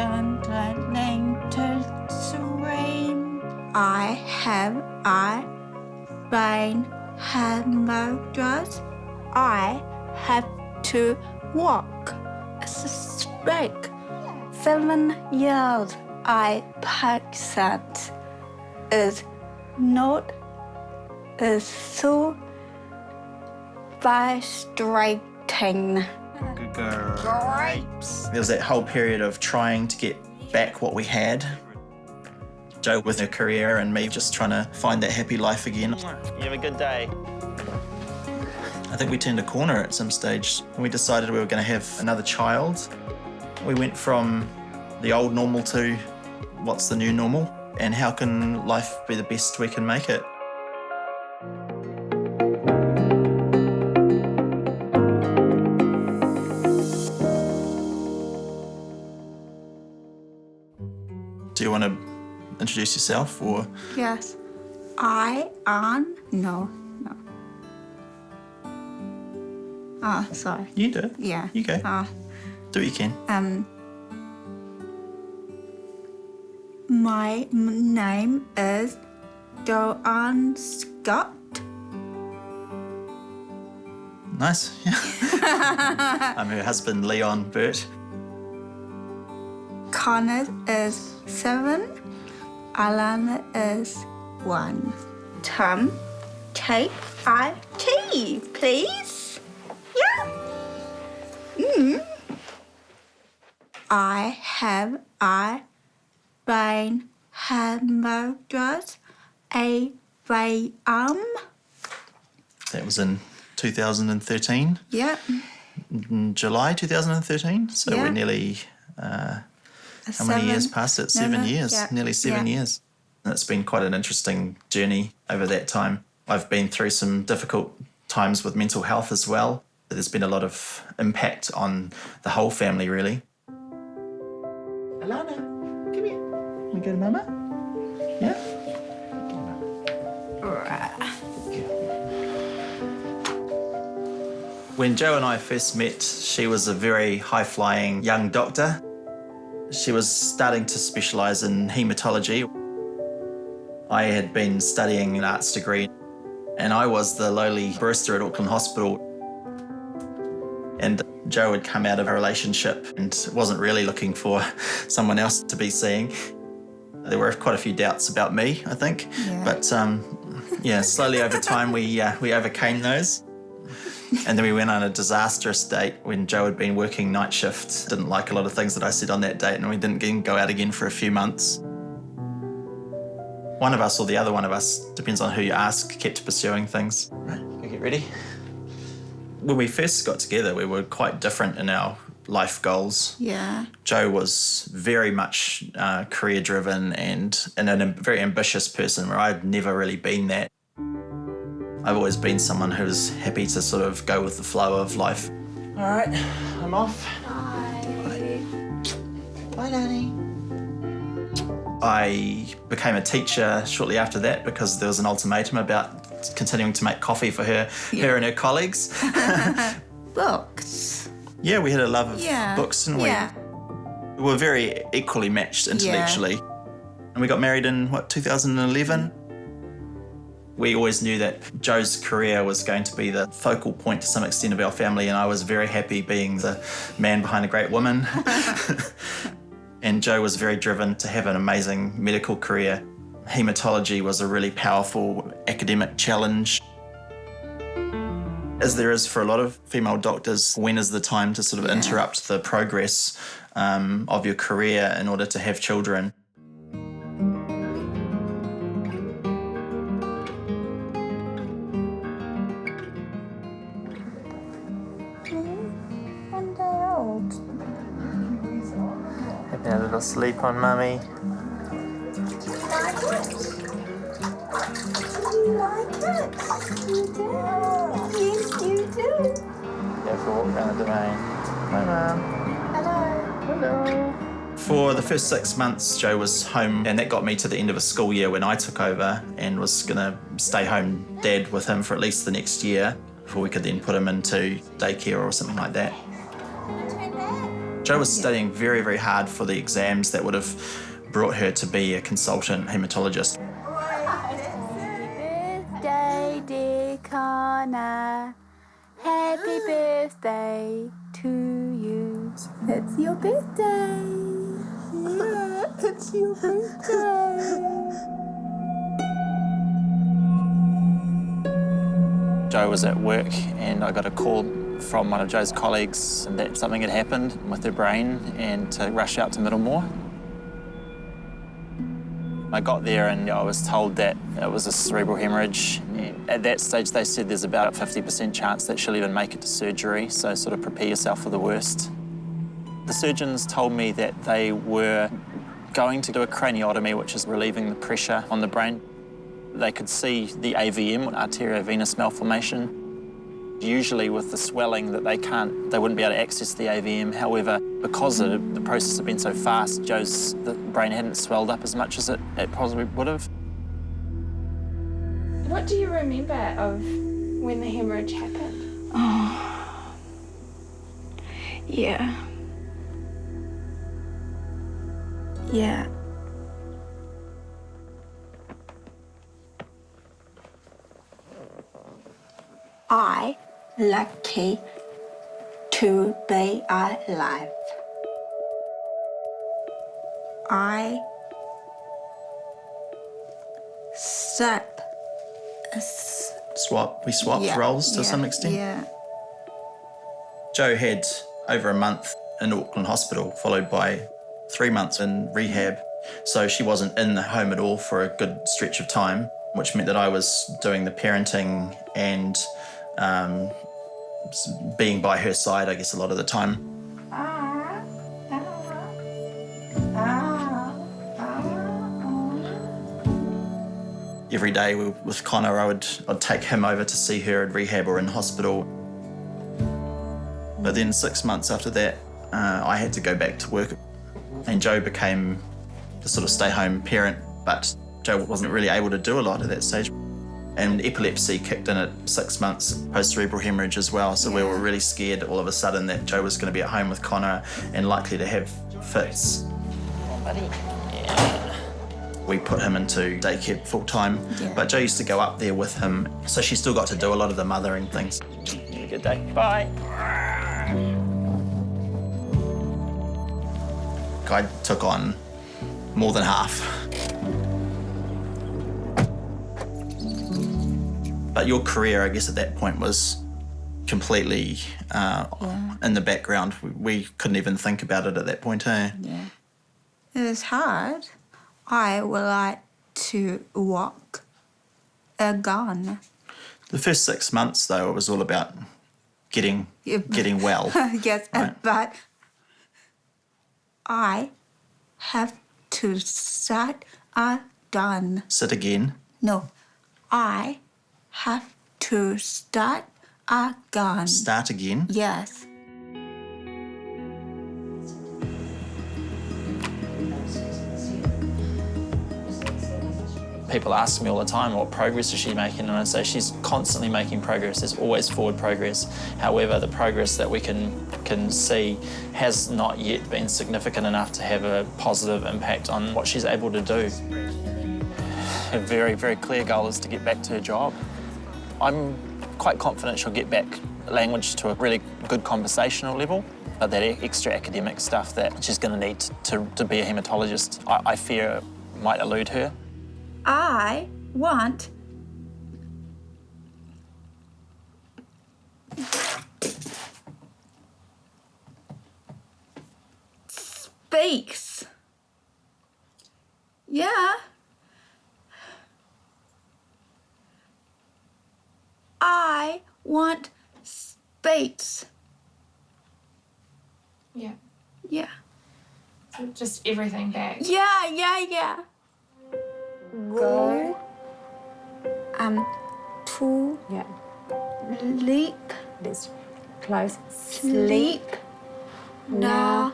struggling to swim. I have a brain hemorrhage. I have to walk straight. 7 years I patient is not so frustrating. Good girl. There was that whole period of trying to get back what we had. Jo with her career and me just trying to find that happy life again. You have a good day. I think we turned a corner at some stage and we decided we were going to have another child. We went from the old normal to what's the new normal and how can life be the best we can make it. Do you want to introduce yourself or? Yes. I am... No. Oh, sorry. You do. Yeah. You go. Do what you can. My name is Joanne Scott. Nice, yeah. I'm her husband, Leon Burt. Connor is 7. Alan is 1. Tom, K-I-T, please. Yeah. I have a brain hemorrhage, AVM. That was in 2013. Yeah. In July 2013. So Yeah. we're nearly, how many years past it? 7 years, yeah. nearly 7 Yeah. years. And it's been quite an interesting journey over that time. I've been through some difficult times with mental health as well. There's been a lot of impact on the whole family, really. Alana, come here. Want to go to Mama? Yeah? When Jo and I first met, she was a very high-flying young doctor. She was starting to specialise in haematology. I had been studying an arts degree and I was the lowly barrister at Auckland Hospital. And Jo had come out of a relationship and wasn't really looking for someone else to be seeing. There were quite a few doubts about me, I think. Yeah. But slowly over time we overcame those. And then we went on a disastrous date when Jo had been working night shift. Didn't like a lot of things that I said on that date and we didn't go out again for a few months. One of us or the other one of us, depends on who you ask, kept pursuing things. Right, go get ready. When we first got together, we were quite different in our life goals. Yeah. Jo was very much career-driven and a very ambitious person where I'd never really been that. I've always been someone who's happy to sort of go with the flow of life. All right, I'm off. Bye. Bye, Danny. I became a teacher shortly after that because there was an ultimatum about continuing to make coffee for her and her colleagues. Books. Yeah, we had a love of books, didn't we? Yeah. We were very equally matched intellectually. And we got married in, 2011? We always knew that Jo's career was going to be the focal point to some extent of our family, and I was very happy being the man behind a great woman. And Jo was very driven to have an amazing medical career. Haematology was a really powerful academic challenge. As there is for a lot of female doctors, when is the time to sort of interrupt the progress of your career in order to have children? One day old. Having a little sleep on Mummy. Do you like it? You do? Yes, you do. Go for a walk around the domain. Hi, Mum. Hello. Hello. For the first 6 months, Jo was home, and that got me to the end of a school year when I took over and was going to stay home dad with him for at least the next year before we could then put him into daycare or something like that. Turn back. Jo was studying very, very hard for the exams that would have brought her to be a consultant haematologist. Birthday, dear Connor. Happy birthday to you. It's your birthday. Yeah, it's your birthday. Jo was at work and I got a call from one of Jo's colleagues that something had happened with her brain and to rush out to Middlemore. I got there and I was told that it was a cerebral hemorrhage. And at that stage, they said there's about a 50% chance that she'll even make it to surgery, so sort of prepare yourself for the worst. The surgeons told me that they were going to do a craniotomy, which is relieving the pressure on the brain. They could see the AVM, arteriovenous malformation. Usually with the swelling that they wouldn't be able to access the AVM. However, because the process had been so fast, the brain hadn't swelled up as much as it probably would have. What do you remember of when the hemorrhage happened? Oh, yeah. Yeah. I lucky to be alive. I We swapped roles to some extent. Yeah. Jo had over a month in Auckland Hospital, followed by 3 months in rehab. So she wasn't in the home at all for a good stretch of time, which meant that I was doing the parenting and being by her side, I guess, a lot of the time. Every day with Connor, I'd take him over to see her in rehab or in hospital. But then 6 months after that, I had to go back to work. And Jo became the sort of stay-home parent, but Jo wasn't really able to do a lot at that stage. And epilepsy kicked in at 6 months post-cerebral hemorrhage as well. So we were really scared all of a sudden that Jo was going to be at home with Connor and likely to have fits. Buddy. We put him into daycare full-time, but Jo used to go up there with him, so she still got to do a lot of the mothering things. Have a good day. Bye. I took on more than half. But your career, I guess, at that point was completely in the background. We couldn't even think about it at that point, eh? Yeah. It was hard. I would like to walk again. The first 6 months, though, it was all about getting well. Yes, right? But I have to start again. Sit again. No, I have to start again. Start again. Yes. People ask me all the time, what progress is she making? And I say she's constantly making progress. There's always forward progress. However, the progress that we can see has not yet been significant enough to have a positive impact on what she's able to do. Her very, very clear goal is to get back to her job. I'm quite confident she'll get back language to a really good conversational level, but that extra academic stuff that she's going to need to be a haematologist, I fear might elude her. I want speaks. Yeah. I want speaks. Yeah. Yeah. So just everything back. Yeah. Go. To. Yeah. Leap. It's close. Sleep. Now.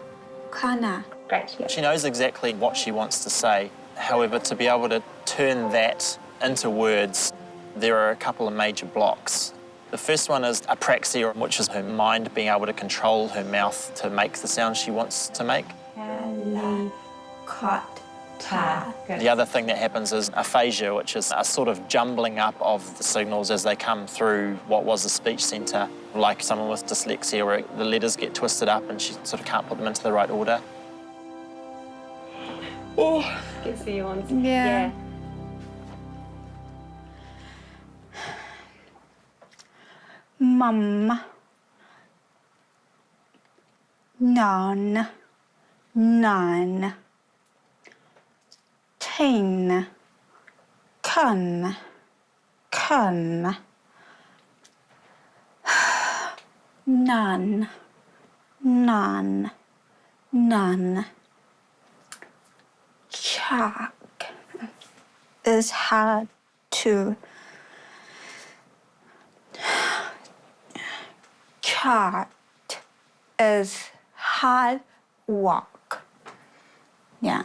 Kana. Great. Yeah. She knows exactly what she wants to say. However, to be able to turn that into words, there are a couple of major blocks. The first one is apraxia, which is her mind being able to control her mouth to make the sound she wants to make. Good. The other thing that happens is aphasia, which is a sort of jumbling up of the signals as they come through what was the speech centre, like someone with dyslexia where the letters get twisted up and she sort of can't put them into the right order. You can see you on. Yeah. Mum. Non. None. Tin. Kun. Kun. None. None. None. Chalk is hard to chart is hard work. Yeah.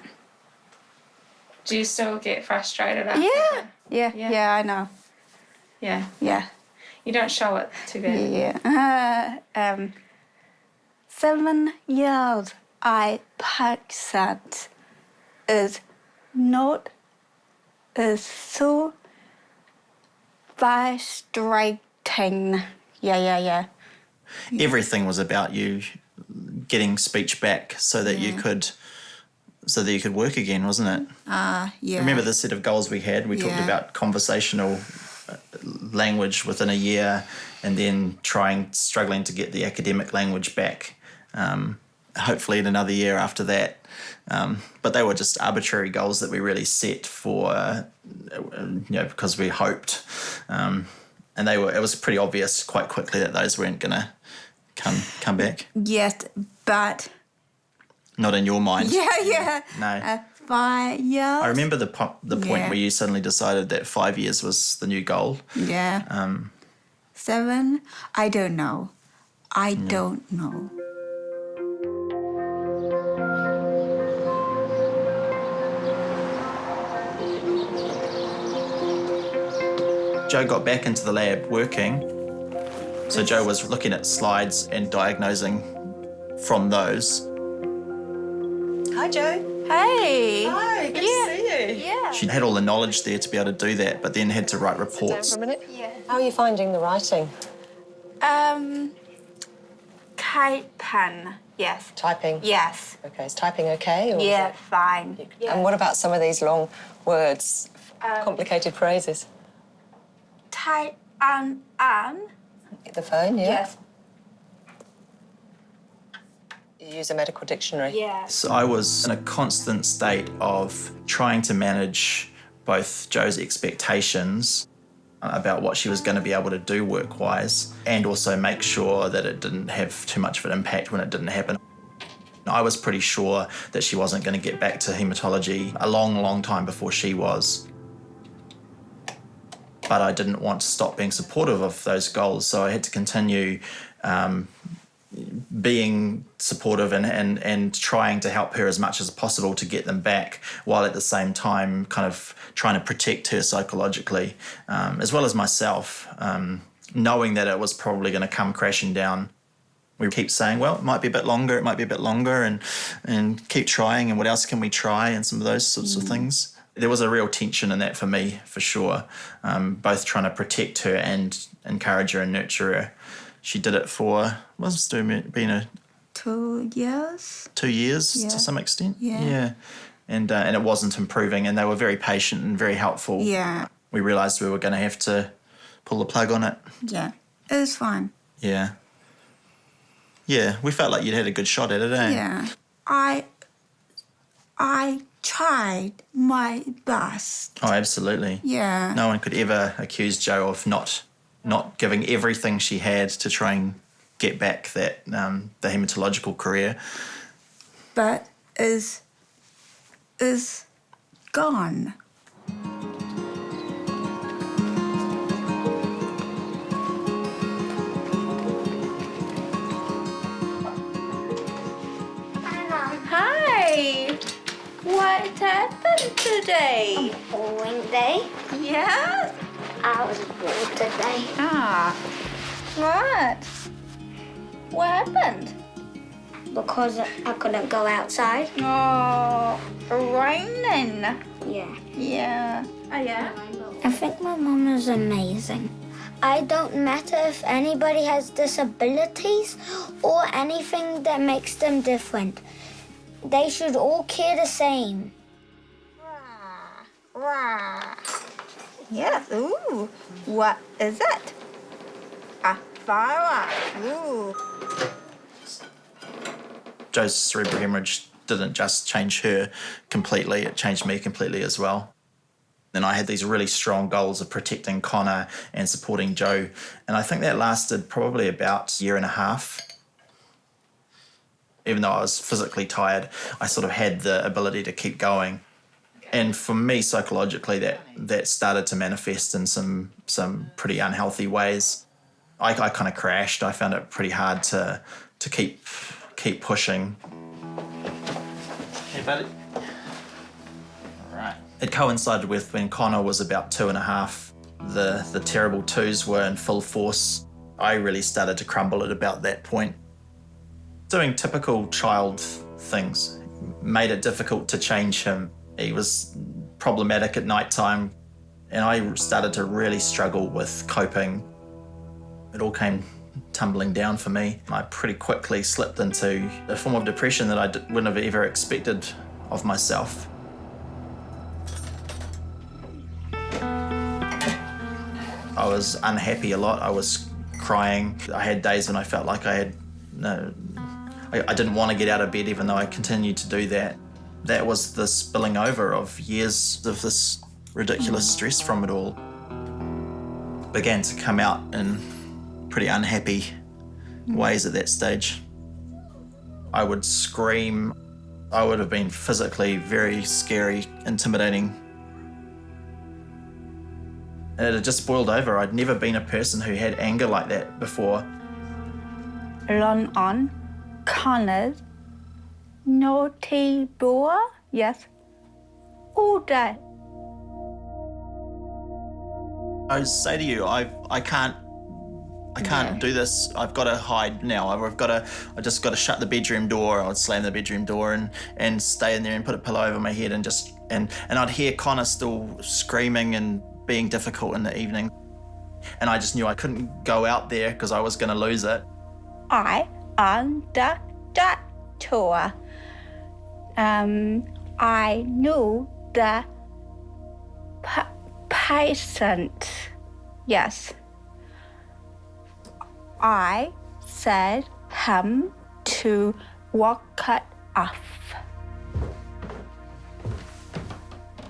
Do you still get frustrated after? Yeah, I know. Yeah. Yeah. You don't show it too bad. Yeah. 7 years I percent is not is so frustrating. Yeah. Everything was about you getting speech back so that you could work again, wasn't it? Yeah. Remember the set of goals we had? We talked Yeah. about conversational language within a year and then struggling to get the academic language back, hopefully in another year after that. But they were just arbitrary goals that we really set for, because we hoped. And it was pretty obvious quite quickly that those weren't going to come back. Yes, but Not in your mind. yeah. No. 5 years. I remember the point Yeah. where you suddenly decided that 5 years was the new goal. Yeah. 7. I don't know. I don't know. Joe got back into the lab working. So Joe was looking at slides and diagnosing from those. Hi, Joe. Hey. Hi, good to see you. Yeah. She had all the knowledge there to be able to do that, but then had to write Down reports. for a minute. Yeah. How are you finding the writing? Typen. Yes. Typing? Yes. Okay, is typing okay? Or is Yeah, it- fine. And what about some of these long words, complicated phrases? Type Get the phone, yeah? Yes. You use a medical dictionary? Yes. So I was in a constant state of trying to manage both Joe's expectations about what she was going to be able to do work-wise and also make sure that it didn't have too much of an impact when it didn't happen. I was pretty sure that she wasn't going to get back to haematology a long, long time before she was. But I didn't want to stop being supportive of those goals, so I had to continue being supportive and trying to help her as much as possible to get them back, while at the same time kind of trying to protect her psychologically, as well as myself, knowing that it was probably going to come crashing down. We keep saying, well, it might be a bit longer, and keep trying, and what else can we try, and some of those sorts of things. There was a real tension in that for me, for sure, both trying to protect her and encourage her and nurture her. She did it for, must have been 2 years. 2 years Yeah. to some extent. Yeah. And it wasn't improving, and they were very patient and very helpful. Yeah. We realised we were going to have to pull the plug on it. Yeah. It was fine. Yeah. Yeah, we felt like you'd had a good shot at it, eh? Yeah. I tried my best. Oh, absolutely. Yeah. No one could ever accuse Jo of not giving everything she had to try and get back that the haematological career. But is gone. Hi. What happened today? Boring day. Yeah. I was bored today. Ah. What? What happened? Because I couldn't go outside. Oh, raining. Yeah. Yeah. Oh, yeah? I think my mum is amazing. I don't matter if anybody has disabilities or anything that makes them different. They should all care the same. Yes. Ooh. What is it? A firework. Ooh. Joe's cerebral hemorrhage didn't just change her completely, it changed me completely as well. And I had these really strong goals of protecting Connor and supporting Joe. And I think that lasted probably about a year and a half. Even though I was physically tired, I sort of had the ability to keep going. And for me, psychologically, that started to manifest in some pretty unhealthy ways. I kind of crashed. I found it pretty hard to keep pushing. Hey, buddy. All right. It coincided with when Connor was about 2.5. The terrible twos were in full force. I really started to crumble at about that point. Doing typical child things made it difficult to change him. He was problematic at night time, and I started to really struggle with coping. It all came tumbling down for me. I pretty quickly slipped into a form of depression that I wouldn't have ever expected of myself. I was unhappy a lot. I was crying. I had days when I felt like I didn't want to get out of bed, even though I continued to do that. That was the spilling over of years of this ridiculous stress from it all. Began to come out in pretty unhappy ways at that stage. I would scream. I would have been physically very scary, intimidating. And it had just boiled over. I'd never been a person who had anger like that before. Run on, Connor, naughty boy, yes, all day. I say to you, I can't do this. I've got to hide now. I just got to shut the bedroom door. I would slam the bedroom door and stay in there and put a pillow over my head and I'd hear Connor still screaming and being difficult in the evening. And I just knew I couldn't go out there because I was going to lose it. I on the tour. I knew the patient. Yes. I said him to walk it off.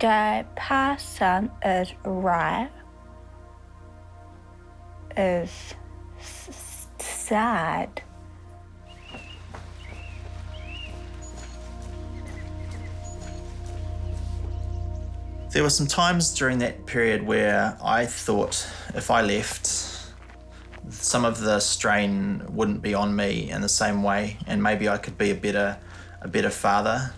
The person is right. Is sad. There were some times during that period where I thought if I left, some of the strain wouldn't be on me in the same way, and maybe I could be a better father.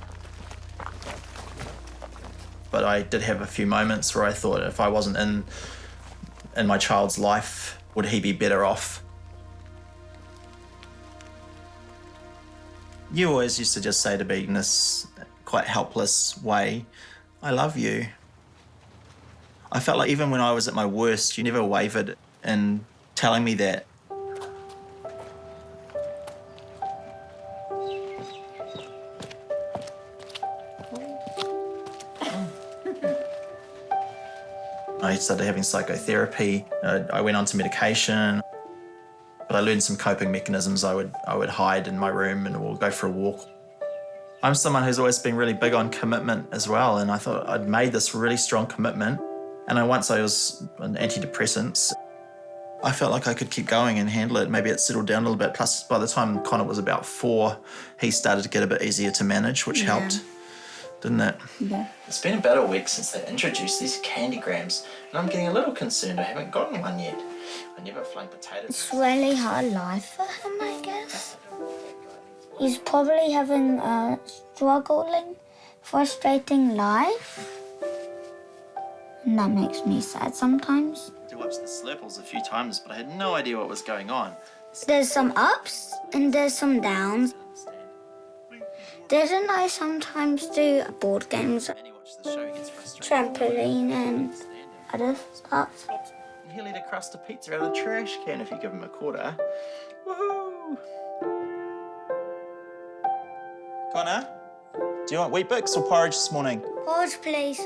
But I did have a few moments where I thought if I wasn't in my child's life, would he be better off? You always used to just say to me in this quite helpless way, I love you. I felt like even when I was at my worst, you never wavered in telling me that. I started having psychotherapy. I went on to medication, but I learned some coping mechanisms. I would hide in my room and we'll go for a walk. I'm someone who's always been really big on commitment as well, and I thought I'd made this really strong commitment. And once I was on antidepressants, I felt like I could keep going and handle it. Maybe it settled down a little bit. Plus, by the time Connor was about 4, he started to get a bit easier to manage, which helped, didn't it? Yeah. It's been about a week since they introduced these candygrams, and I'm getting a little concerned I haven't gotten one yet. I never flank potatoes. It's really hard life for him, I guess. He's probably having a struggling, frustrating life. And that makes me sad sometimes. I watched the Slurples a few times, but I had no idea what was going on. There's some ups and there's some downs. Didn't I sometimes do board games, And you watch the show, he gets frustrated. trampoline and other stuff? He'll eat a crust of pizza out of the trash can if you give him a quarter. Woohoo! Connor, do you want Weet-Bix or porridge this morning? Porridge, please.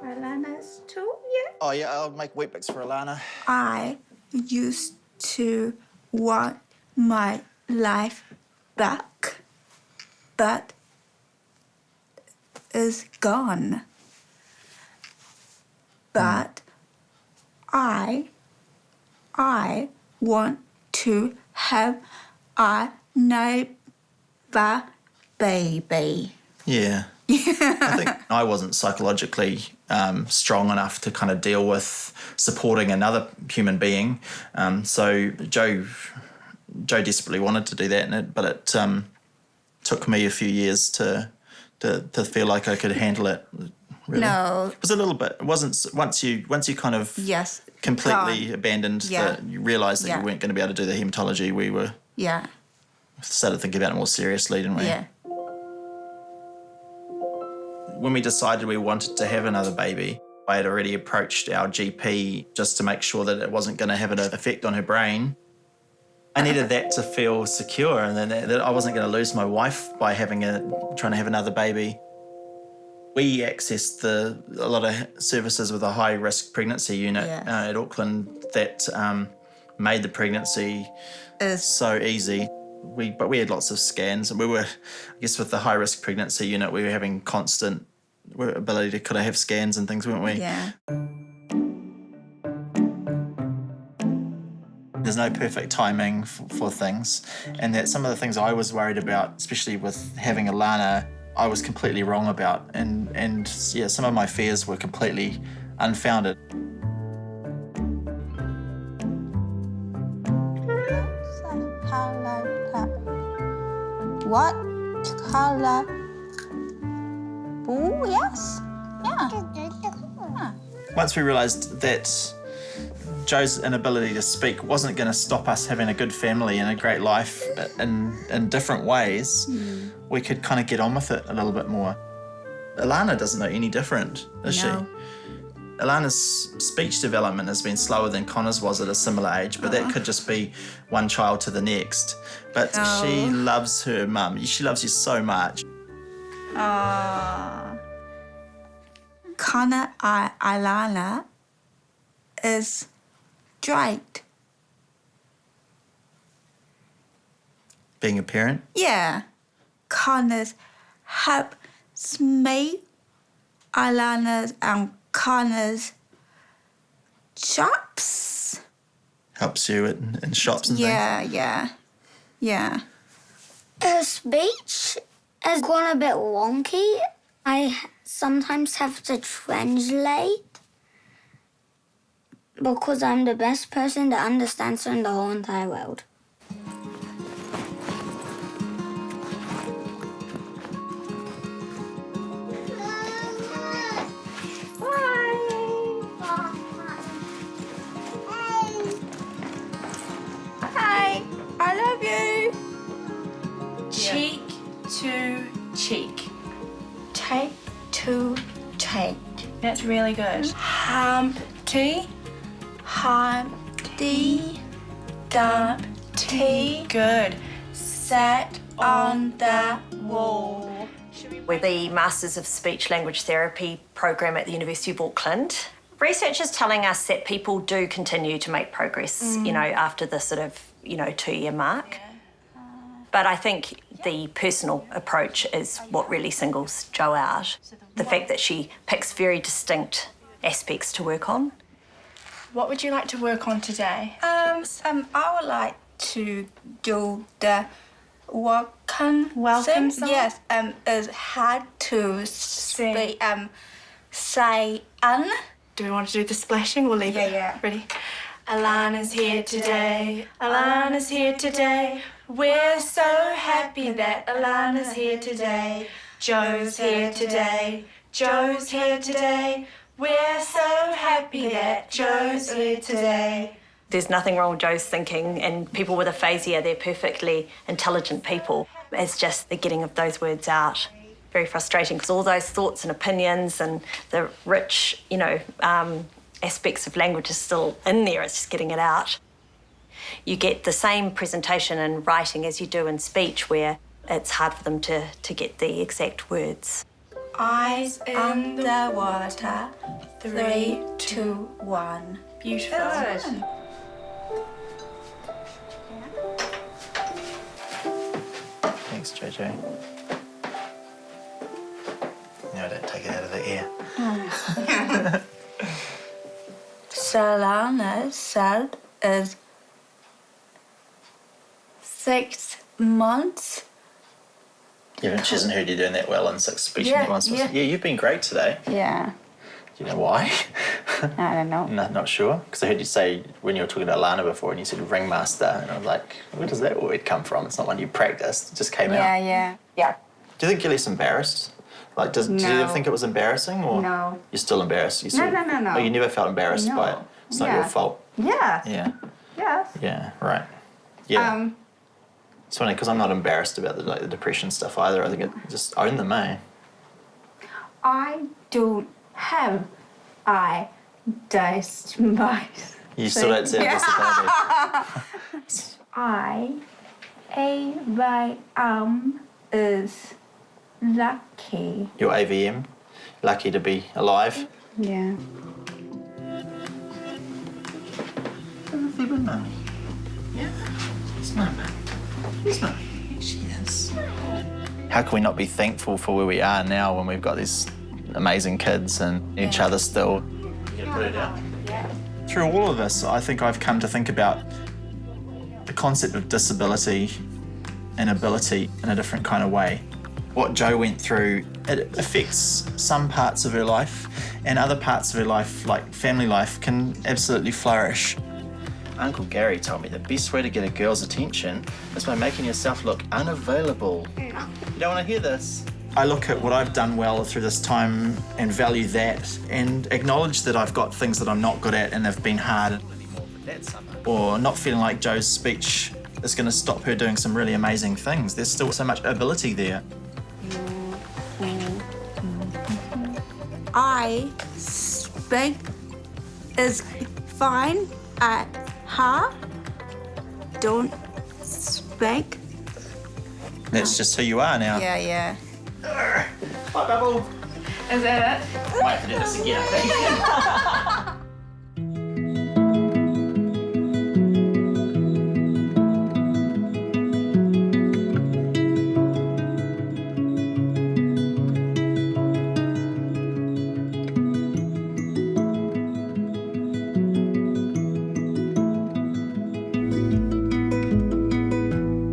Alana's too, yeah. Oh yeah, I'll make Weet-Bix for Alana. I used to want my life back, but it's gone. But I want to have another baby. Yeah. I think I wasn't psychologically strong enough to kind of deal with supporting another human being. So Joe desperately wanted to do that, but it took me a few years to feel like I could handle it. Really. No. It was a little bit. It wasn't once you kind of Yes. completely gone. abandoned Yeah. you realised that Yeah. you weren't going to be able to do the haematology. We Yeah. started thinking about it more seriously, didn't we? Yeah. When we decided we wanted to have another baby, I had already approached our GP just to make sure that it wasn't going to have an effect on her brain. I needed that to feel secure, and then that I wasn't going to lose my wife by trying to have another baby. We accessed a lot of services with a high-risk pregnancy unit Yes. at Auckland that made the pregnancy so easy. But we had lots of scans, and we were, I guess, with the high-risk pregnancy unit, we were having constant ability to kind of have scans and things, weren't we? Yeah. There's no perfect timing for things, and that some of the things I was worried about, especially with having Alana, I was completely wrong about, and yeah, some of my fears were completely unfounded. What color? Blue, yes. Yeah. Once we realised that Joe's inability to speak wasn't going to stop us having a good family and a great life in different ways, we could kind of get on with it a little bit more. Alana doesn't know any different, is she? Alana's speech development has been slower than Connor's was at a similar age, but that could just be one child to the next. But she loves her mum. She loves you so much. Connor and Alana is great. Being a parent? Yeah. Connor's helps me. Alana's and Connor's shops. Helps you in shops and things? Yeah. Her speech has gone a bit wonky. I sometimes have to translate because I'm the best person that understands her in the whole entire world. Hi, I love you. Cheek to cheek. Take to take. That's really good. Humpty Humpty Dumpty. Good. Sat on the wall. We're the Masters of Speech Language Therapy program at the University of Auckland. Research is telling us that people do continue to make progress, after the sort of, 2-year mark. But I think the personal approach is what really singles Jo out. The fact that she picks very distinct aspects to work on. What would you like to work on today? I would like to do the welcome Welcome sing. song? Yes. Is how to speak. Say Do we want to do the splashing? We'll leave it. Yeah. Ready? Alana's here today. Alana's here today. We're so happy that Alana's here today. Joe's here today. Joe's here today. We're so happy that Joe's here today. There's nothing wrong with Joe's thinking, and people with aphasia, they're perfectly intelligent people. It's just the getting of those words out. Very frustrating because all those thoughts and opinions and the rich, aspects of language is still in there. It's just getting it out. You get the same presentation in writing as you do in speech, where it's hard for them to get the exact words. Eyes underwater. 3, 2, 1. Beautiful. Thanks, JJ. No, don't take it out of the air. Salana said is 6 months. Yeah, she hasn't heard you doing that well in 6 speech Yeah, nuances. yeah. Yeah, you've been great today. Yeah, Do you know why? I don't know. No, not sure. Because I heard you say when you were talking about Lana before and you said ringmaster, and I was like, where does that word come from? It's not one you practiced, it just came out. Yeah. Do you think you're less embarrassed? Like, do you No. ever think it was embarrassing? Or No. You're still embarrassed? You No. Oh, you never felt embarrassed by it? No. It's not your fault? Yeah. Yeah. Yes. Yeah, right. Yeah. It's funny because I'm not embarrassed about the depression stuff either. I think it just own them, eh? I don't have dysmorphia. You still don't see a disability. AVM is lucky. You're AVM, lucky to be alive. Yeah. Yeah. It's not bad. It's not. She is. How can we not be thankful for where we are now when we've got these amazing kids and each other still? You gonna put it down? Yeah. Through all of this, I think I've come to think about the concept of disability and ability in a different kind of way. What Jo went through, it affects some parts of her life, and other parts of her life, like family life, can absolutely flourish. Uncle Gary told me the best way to get a girl's attention is by making yourself look unavailable. You don't want to hear this. I look at what I've done well through this time and value that and acknowledge that I've got things that I'm not good at and have been hard. Or not feeling like Jo's speech is going to stop her doing some really amazing things. There's still so much ability there. I speak is fine at her. Don't speak. That's just who you are now. Yeah. Bye, Bubble. Is that it? Might have to do this again, I think.